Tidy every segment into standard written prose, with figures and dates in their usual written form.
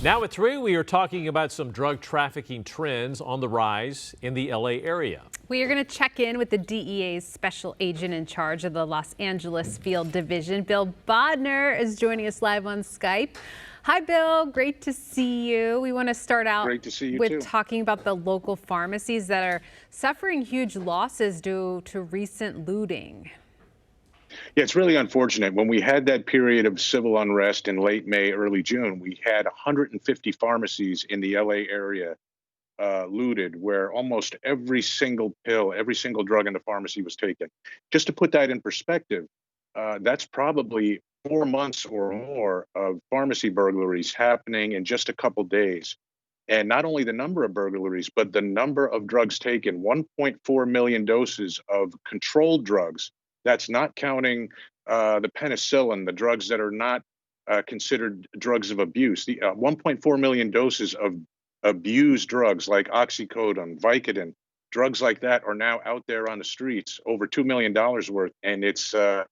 Now at 3, we are talking about some drug trafficking trends on the rise in the LA area. We are going to check in with the DEA's special agent in charge of the Los Angeles Field Division. Bill Bodner is joining us live on Skype. Hi, Bill. Great to see you. We want to start out with talking about the local pharmacies that are suffering huge losses due to recent looting. Yeah, it's really unfortunate. When we had that period of civil unrest in late May, early June, we had 150 pharmacies in the LA area looted, where almost every single pill, every single drug in the pharmacy was taken. Just to put that in perspective, that's probably 4 months or more of pharmacy burglaries happening in just a couple days. And not only the number of burglaries, but the number of drugs taken, 1.4 million doses of controlled drugs. That's not counting the penicillin, the drugs that are not considered drugs of abuse. The 1.4 million doses of abused drugs like oxycodone, Vicodin, drugs like that are now out there on the streets, over $2 million worth, and it's a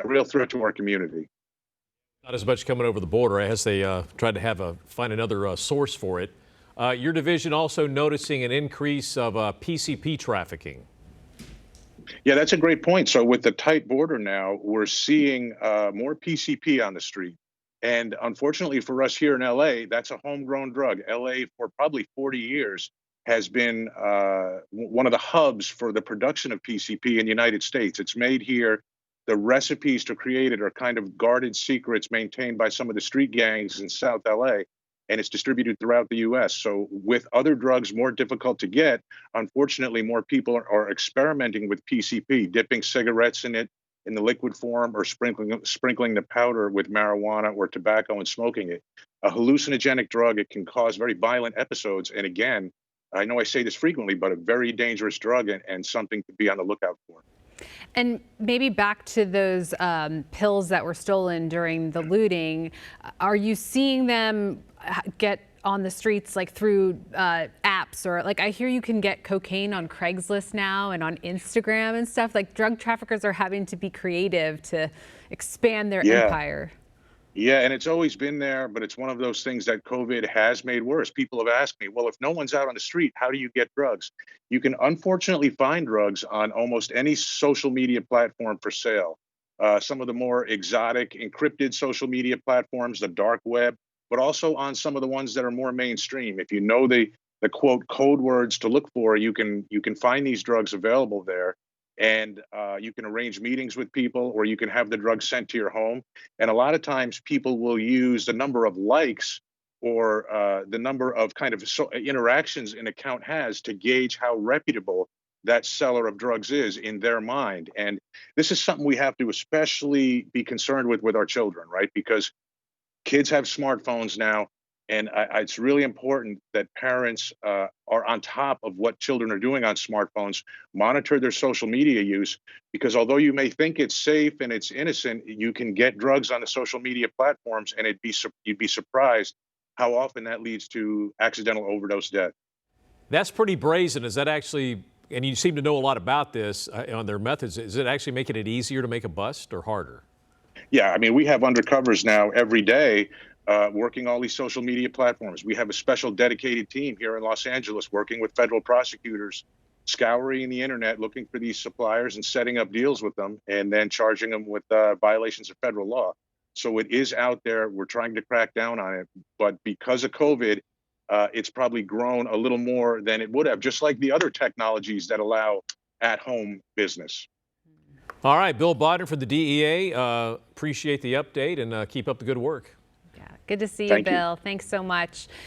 real threat to our community. Not as much coming over the border as they tried to find another source for it. Your division also noticing an increase of PCP trafficking. Yeah, that's a great point. So with the tight border now, we're seeing more PCP on the street. And unfortunately for us here in LA, that's a homegrown drug. LA for probably 40 years has been one of the hubs for the production of PCP in the United States. It's made here. The recipes to create it are kind of guarded secrets maintained by some of the street gangs in South LA. And it's distributed throughout the U.S. So with other drugs more difficult to get, unfortunately, more people are experimenting with PCP, dipping cigarettes in it in the liquid form or sprinkling the powder with marijuana or tobacco and smoking it. A hallucinogenic drug, it can cause very violent episodes. And again, I know I say this frequently, but a very dangerous drug and something to be on the lookout for. And maybe back to those pills that were stolen during the looting, are you seeing them get on the streets like through apps, or like I hear you can get cocaine on Craigslist now and on Instagram and stuff? Like drug traffickers are having to be creative to expand their empire. Yeah, and it's always been there, but it's one of those things that COVID has made worse. People have asked me, well, if no one's out on the street, how do you get drugs? You can unfortunately find drugs on almost any social media platform for sale. Some of the more exotic encrypted social media platforms, the dark web, but also on some of the ones that are more mainstream. If you know the quote code words to look for, you can find these drugs available there. And you can arrange meetings with people, or you can have the drug sent to your home. And a lot of times people will use the number of likes or the number of kind of interactions an account has to gauge how reputable that seller of drugs is in their mind. And this is something we have to especially be concerned with our children, right? Because kids have smartphones now. And it's really important that parents are on top of what children are doing on smartphones, monitor their social media use, because although you may think it's safe and it's innocent, you can get drugs on the social media platforms, and you'd be surprised how often that leads to accidental overdose death. That's pretty brazen. Is that actually, and you seem to know a lot about this on their methods, is it actually making it easier to make a bust or harder? Yeah, I mean, we have undercovers now every day working all these social media platforms. We have a special dedicated team here in Los Angeles working with federal prosecutors, scouring the internet, looking for these suppliers and setting up deals with them, and then charging them with violations of federal law. So it is out there. We're trying to crack down on it. But because of COVID, it's probably grown a little more than it would have, just like the other technologies that allow at-home business. All right, Bill Bodner for the DEA. Appreciate the update and keep up the good work. Good to see you, Bill. Thanks so much.